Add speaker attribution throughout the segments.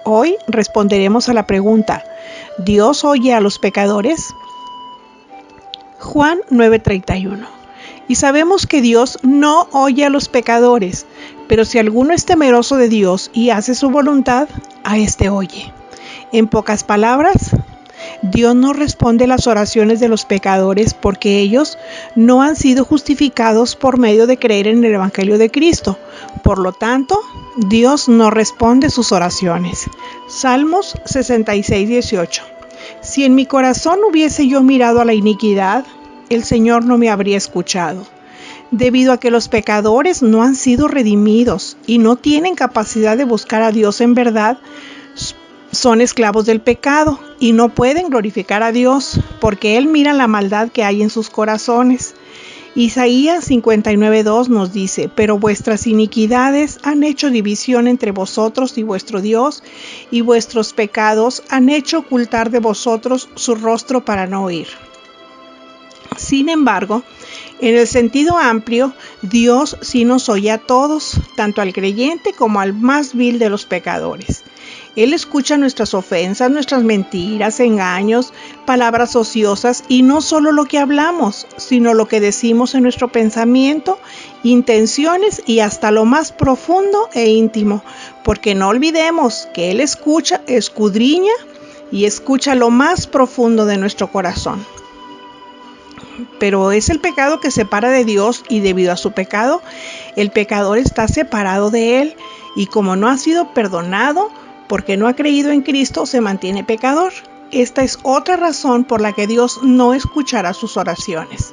Speaker 1: Hoy responderemos a la pregunta: ¿Dios oye a los pecadores? Juan 9:31. Y sabemos que Dios no oye a los pecadores, pero si alguno es temeroso de Dios y hace su voluntad, a éste oye. En pocas palabras, Dios no responde las oraciones de los pecadores porque ellos no han sido justificados por medio de creer en el Evangelio de Cristo. Por lo tanto, Dios no responde sus oraciones. Salmos 66:18. Si en mi corazón hubiese yo mirado a la iniquidad, el Señor no me habría escuchado. Debido a que los pecadores no han sido redimidos y no tienen capacidad de buscar a Dios en verdad, son esclavos del pecado y no pueden glorificar a Dios porque Él mira la maldad que hay en sus corazones. Isaías 59:2 nos dice: pero vuestras iniquidades han hecho división entre vosotros y vuestro Dios, y vuestros pecados han hecho ocultar de vosotros su rostro para no oír. Sin embargo, en el sentido amplio, Dios sí nos oye a todos, tanto al creyente como al más vil de los pecadores. Él escucha nuestras ofensas, nuestras mentiras, engaños, palabras ociosas y no solo lo que hablamos, sino lo que decimos en nuestro pensamiento, intenciones y hasta lo más profundo e íntimo, porque no olvidemos que Él escucha, escudriña y escucha lo más profundo de nuestro corazón. Pero es el pecado que separa de Dios y debido a su pecado, el pecador está separado de Él y como no ha sido perdonado, porque no ha creído en Cristo, se mantiene pecador. Esta es otra razón por la que Dios no escuchará sus oraciones.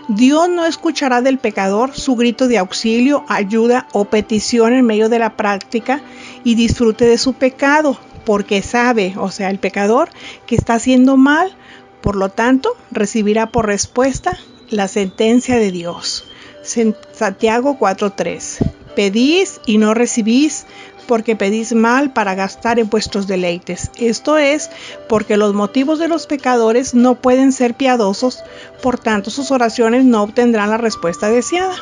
Speaker 1: Dios no escuchará del pecador su grito de auxilio, ayuda o petición en medio de la práctica y disfrute de su pecado, porque sabe, o sea, el pecador, que está haciendo mal. Por lo tanto, recibirá por respuesta la sentencia de Dios. Santiago 4:3. Pedís y no recibís, porque pedís mal para gastar en vuestros deleites. Esto es, porque los motivos de los pecadores no pueden ser piadosos, por tanto sus oraciones no obtendrán la respuesta deseada.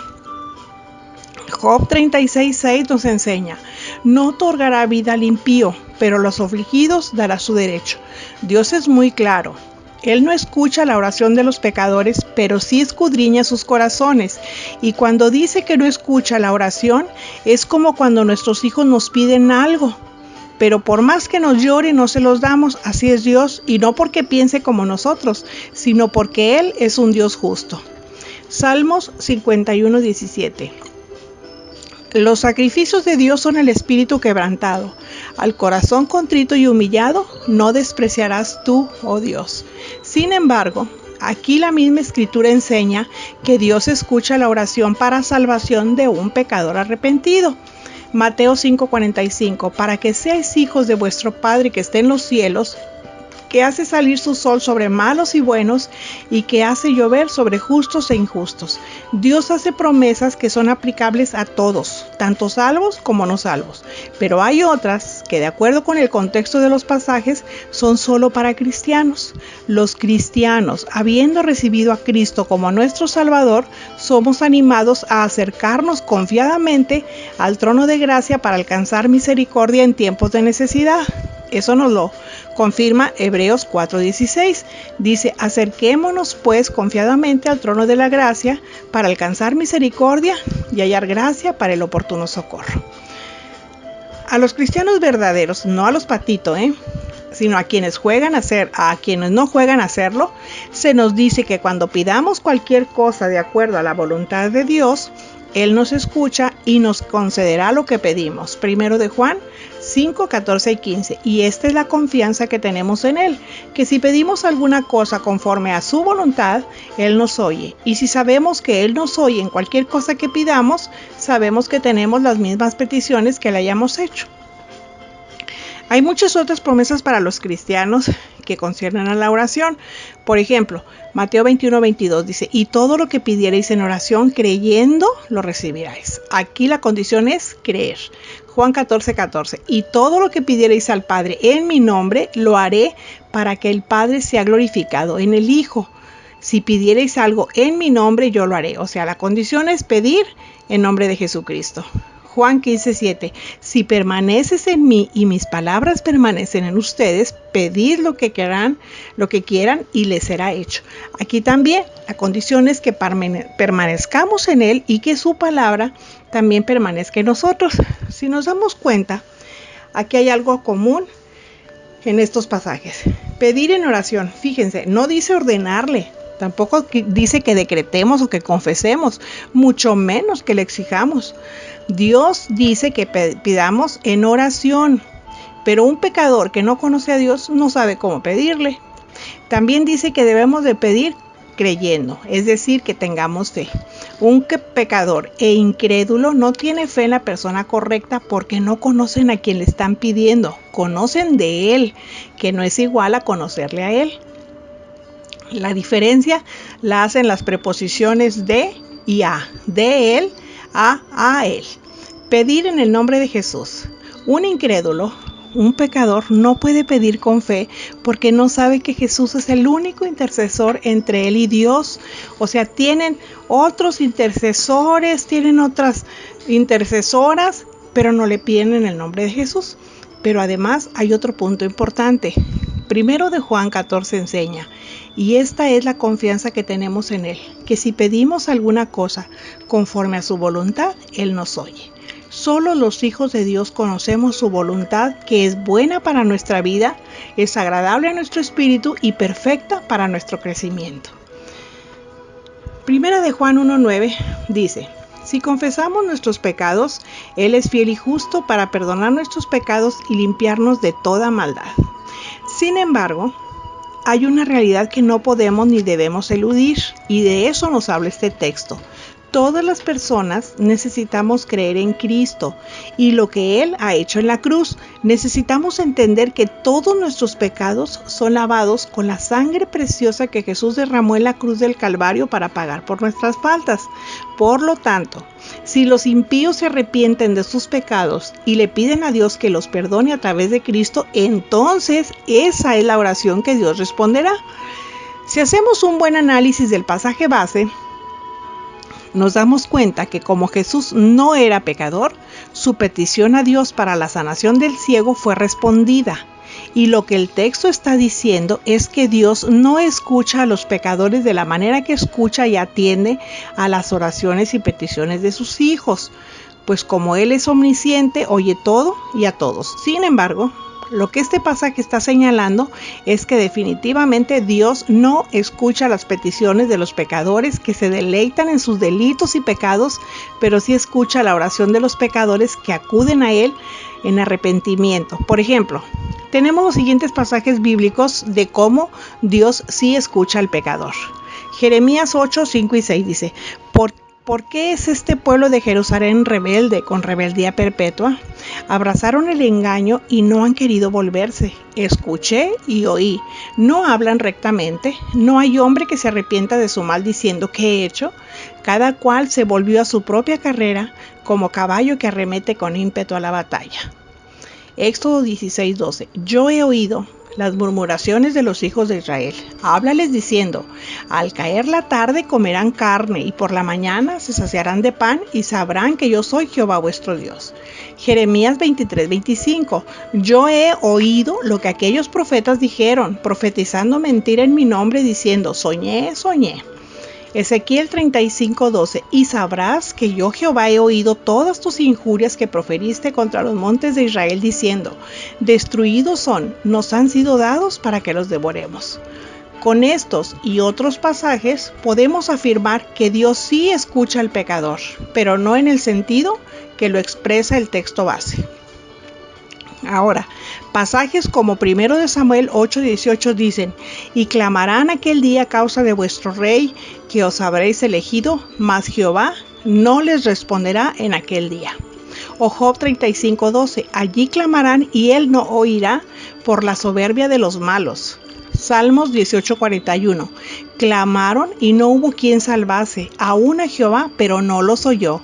Speaker 1: Job 36:6 nos enseña: no otorgará vida al impío, pero a los afligidos dará su derecho. Dios es muy claro. Él no escucha la oración de los pecadores, pero sí escudriña sus corazones. Y cuando dice que no escucha la oración, es como cuando nuestros hijos nos piden algo. Pero por más que nos llore, no se los damos. Así es Dios, y no porque piense como nosotros, sino porque Él es un Dios justo. Salmos 51:17. Los sacrificios de Dios son el espíritu quebrantado. Al corazón contrito y humillado no despreciarás tú, oh Dios. Sin embargo, aquí la misma escritura enseña que Dios escucha la oración para salvación de un pecador arrepentido. Mateo 5:45, para que seáis hijos de vuestro Padre que está en los cielos, que hace salir su sol sobre malos y buenos y que hace llover sobre justos e injustos. Dios hace promesas que son aplicables a todos, tanto salvos como no salvos, pero hay otras que, de acuerdo con el contexto de los pasajes, son solo para cristianos. Los cristianos, habiendo recibido a Cristo como nuestro Salvador, somos animados a acercarnos confiadamente al trono de gracia para alcanzar misericordia en tiempos de necesidad. Eso nos lo confirma Hebreos 4:16. Dice: acerquémonos pues confiadamente al trono de la gracia para alcanzar misericordia y hallar gracia para el oportuno socorro. A los cristianos verdaderos, no a los patitos, sino a quienes no juegan a hacerlo, se nos dice que cuando pidamos cualquier cosa de acuerdo a la voluntad de Dios, Él nos escucha y nos concederá lo que pedimos. Primero de Juan 5:14 y 15. Y esta es la confianza que tenemos en Él, que si pedimos alguna cosa conforme a su voluntad, Él nos oye. Y si sabemos que Él nos oye en cualquier cosa que pidamos, sabemos que tenemos las mismas peticiones que le hayamos hecho. Hay muchas otras promesas para los cristianos que conciernen a la oración. Por ejemplo, Mateo 21:22 dice: y todo lo que pidierais en oración creyendo, lo recibiráis. Aquí la condición es creer. Juan 14:14, y todo lo que pidierais al Padre en mi nombre, lo haré para que el Padre sea glorificado en el Hijo. Si pidierais algo en mi nombre, yo lo haré. O sea, la condición es pedir en nombre de Jesucristo. Juan 15:7. Si permaneces en mí y mis palabras permanecen en ustedes, pedid lo que quieran y les será hecho. Aquí también la condición es que permanezcamos en él y que su palabra también permanezca en nosotros. Si nos damos cuenta, aquí hay algo común en estos pasajes. Pedir en oración, fíjense, no dice ordenarle, tampoco dice que decretemos o que confesemos, mucho menos que le exijamos. Dios dice que pidamos en oración, pero un pecador que no conoce a Dios no sabe cómo pedirle. También dice que debemos de pedir creyendo, es decir, que tengamos fe. Un pecador e incrédulo no tiene fe en la persona correcta porque no conocen a quien le están pidiendo, conocen de él, que no es igual a conocerle a él. La diferencia la hacen las preposiciones de y a, de él a él. Pedir en el nombre de Jesús. Un incrédulo, un pecador, no puede pedir con fe porque no sabe que Jesús es el único intercesor entre él y Dios. O sea, tienen otros intercesores, tienen otras intercesoras, pero no le piden en el nombre de Jesús. Pero además hay otro punto importante. Primero de Juan 14 enseña, y esta es la confianza que tenemos en Él, que si pedimos alguna cosa conforme a su voluntad, Él nos oye. Solo los hijos de Dios conocemos su voluntad, que es buena para nuestra vida, es agradable a nuestro espíritu y perfecta para nuestro crecimiento. Primera de Juan 1:9 dice, si confesamos nuestros pecados, Él es fiel y justo para perdonar nuestros pecados y limpiarnos de toda maldad. Sin embargo, hay una realidad que no podemos ni debemos eludir, y de eso nos habla este texto. Todas las personas necesitamos creer en Cristo y lo que Él ha hecho en la cruz. Necesitamos entender que todos nuestros pecados son lavados con la sangre preciosa que Jesús derramó en la cruz del Calvario para pagar por nuestras faltas. Por lo tanto, si los impíos se arrepienten de sus pecados y le piden a Dios que los perdone a través de Cristo, entonces esa es la oración que Dios responderá. Si hacemos un buen análisis del pasaje base, nos damos cuenta que como Jesús no era pecador, su petición a Dios para la sanación del ciego fue respondida. Y lo que el texto está diciendo es que Dios no escucha a los pecadores de la manera que escucha y atiende a las oraciones y peticiones de sus hijos, pues como Él es omnisciente, oye todo y a todos. Sin embargo, lo que este pasaje está señalando es que definitivamente Dios no escucha las peticiones de los pecadores que se deleitan en sus delitos y pecados, pero sí escucha la oración de los pecadores que acuden a Él en arrepentimiento. Por ejemplo, tenemos los siguientes pasajes bíblicos de cómo Dios sí escucha al pecador. Jeremías 8, 5 y 6 dice, ¿Por qué es este pueblo de Jerusalén rebelde con rebeldía perpetua? Abrazaron el engaño y no han querido volverse. Escuché y oí. ¿No hablan rectamente? ¿No hay hombre que se arrepienta de su mal diciendo qué he hecho? Cada cual se volvió a su propia carrera como caballo que arremete con ímpetu a la batalla. Éxodo 16, 12. Yo he oído las murmuraciones de los hijos de Israel. Háblales diciendo, al caer la tarde comerán carne y por la mañana se saciarán de pan y sabrán que yo soy Jehová vuestro Dios. Jeremías 23, 25. Yo he oído lo que aquellos profetas dijeron, profetizando mentira en mi nombre, diciendo, soñé. Ezequiel 35, 12. Y sabrás que yo Jehová he oído todas tus injurias que proferiste contra los montes de Israel, diciendo, destruidos son, nos han sido dados para que los devoremos. Con estos y otros pasajes podemos afirmar que Dios sí escucha al pecador, pero no en el sentido que lo expresa el texto base. Ahora, pasajes como 1 de Samuel 8:18 dicen, y clamarán aquel día a causa de vuestro rey que os habréis elegido, mas Jehová no les responderá en aquel día. O Job 35:12, allí clamarán y él no oirá por la soberbia de los malos. Salmos 18:41, clamaron y no hubo quien salvase, aún a Jehová, pero no los oyó.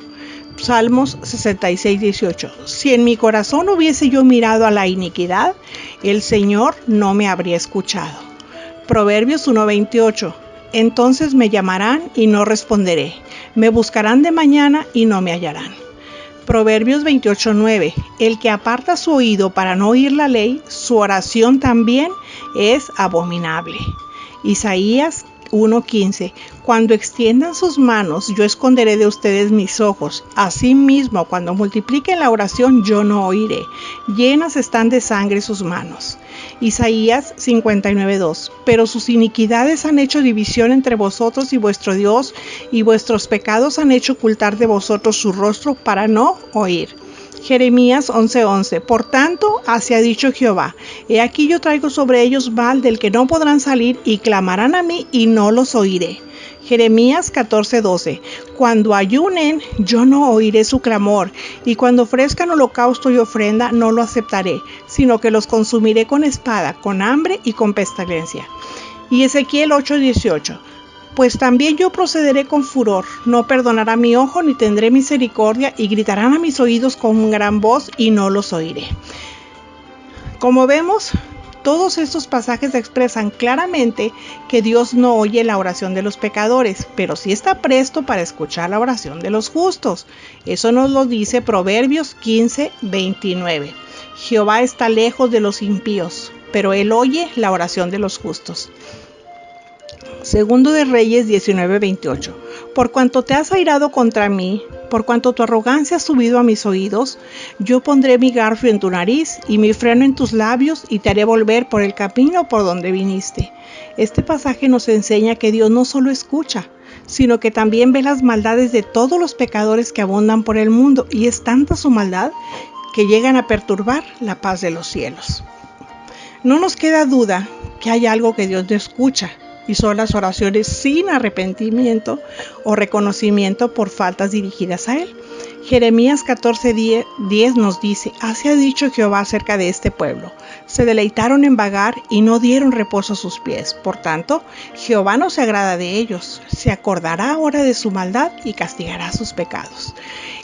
Speaker 1: Salmos 66:18. Si en mi corazón hubiese yo mirado a la iniquidad, el Señor no me habría escuchado. Proverbios 1:28. Entonces me llamarán y no responderé. Me buscarán de mañana y no me hallarán. Proverbios 28:9. El que aparta su oído para no oír la ley, su oración también es abominable. Isaías 1:15. Cuando extiendan sus manos, yo esconderé de ustedes mis ojos. Asimismo, cuando multipliquen la oración, yo no oiré. Llenas están de sangre sus manos. Isaías 59:2. Pero sus iniquidades han hecho división entre vosotros y vuestro Dios, y vuestros pecados han hecho ocultar de vosotros su rostro para no oír. Jeremías 11:11. Por tanto, así ha dicho Jehová: he aquí yo traigo sobre ellos mal del que no podrán salir, y clamarán a mí y no los oiré. Jeremías 14:12. Cuando ayunen, yo no oiré su clamor, y cuando ofrezcan holocausto y ofrenda, no lo aceptaré, sino que los consumiré con espada, con hambre y con pestilencia. Y Ezequiel 8:18. Pues también yo procederé con furor, no perdonará mi ojo ni tendré misericordia, y gritarán a mis oídos con gran voz y no los oiré. Como vemos, todos estos pasajes expresan claramente que Dios no oye la oración de los pecadores, pero sí está presto para escuchar la oración de los justos. Eso nos lo dice Proverbios 15:29. Jehová está lejos de los impíos, pero él oye la oración de los justos. Segundo de Reyes 19:28. Por cuanto te has airado contra mí, por cuanto tu arrogancia ha subido a mis oídos, yo pondré mi garfio en tu nariz y mi freno en tus labios, y te haré volver por el camino por donde viniste. Este pasaje nos enseña que Dios no solo escucha, sino que también ve las maldades de todos los pecadores que abundan por el mundo, y es tanta su maldad que llegan a perturbar la paz de los cielos. No nos queda duda que hay algo que Dios no escucha, y son las oraciones sin arrepentimiento o reconocimiento por faltas dirigidas a Él. Jeremías 14:10 nos dice: así ha dicho Jehová acerca de este pueblo: se deleitaron en vagar y no dieron reposo a sus pies. Por tanto, Jehová no se agrada de ellos, se acordará ahora de su maldad y castigará sus pecados.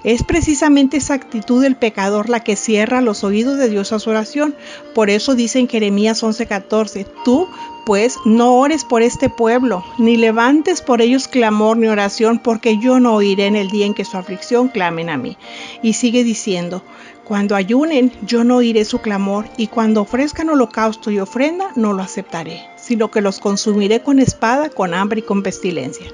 Speaker 1: Es precisamente esa actitud del pecador la que cierra los oídos de Dios a su oración. Por eso dice en Jeremías 11:14: tú pues no ores por este pueblo, ni levantes por ellos clamor ni oración, porque yo no oiré en el día en que su aflicción clamen a mí. Y sigue diciendo: cuando ayunen, yo no oiré su clamor, y cuando ofrezcan holocausto y ofrenda, no lo aceptaré, sino que los consumiré con espada, con hambre y con pestilencia.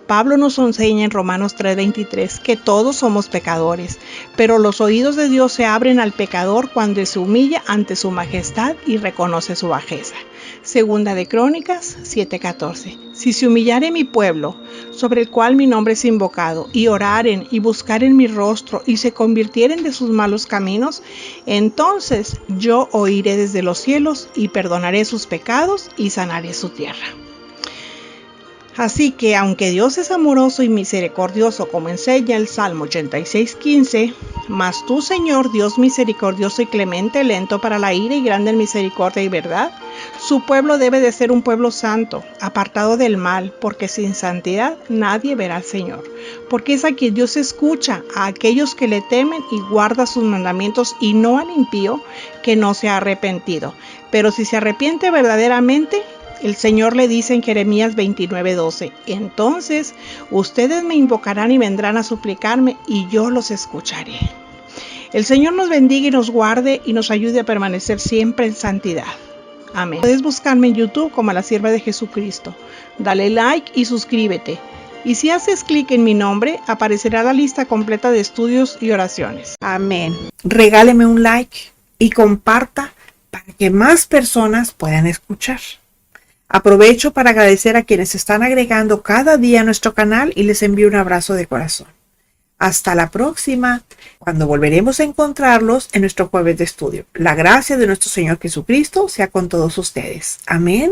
Speaker 1: Pablo nos enseña en Romanos 3:23 que todos somos pecadores, pero los oídos de Dios se abren al pecador cuando se humilla ante su majestad y reconoce su bajeza. Segunda de Crónicas 7:14. Si se humillare mi pueblo, sobre el cual mi nombre es invocado, y oraren y buscaren mi rostro, y se convirtieren de sus malos caminos, entonces yo oiré desde los cielos y perdonaré sus pecados y sanaré su tierra. Así que, aunque Dios es amoroso y misericordioso, como enseña el Salmo 86:15, mas tú, Señor, Dios misericordioso y clemente, lento para la ira y grande en misericordia y verdad, su pueblo debe de ser un pueblo santo, apartado del mal, porque sin santidad nadie verá al Señor. Porque es a quien Dios escucha, a aquellos que le temen y guarda sus mandamientos, y no al impío que no se ha arrepentido. Pero si se arrepiente verdaderamente, el Señor le dice en Jeremías 29:12: entonces ustedes me invocarán y vendrán a suplicarme, y yo los escucharé. El Señor nos bendiga y nos guarde y nos ayude a permanecer siempre en santidad. Amén. Puedes buscarme en YouTube como La Sierva de Jesucristo. Dale like y suscríbete. Y si haces clic en mi nombre, aparecerá la lista completa de estudios y oraciones. Amén.
Speaker 2: Regáleme un like y comparta para que más personas puedan escuchar. Aprovecho para agradecer a quienes están agregando cada día a nuestro canal y les envío un abrazo de corazón. Hasta la próxima, cuando volveremos a encontrarlos en nuestro jueves de estudio. La gracia de nuestro Señor Jesucristo sea con todos ustedes. Amén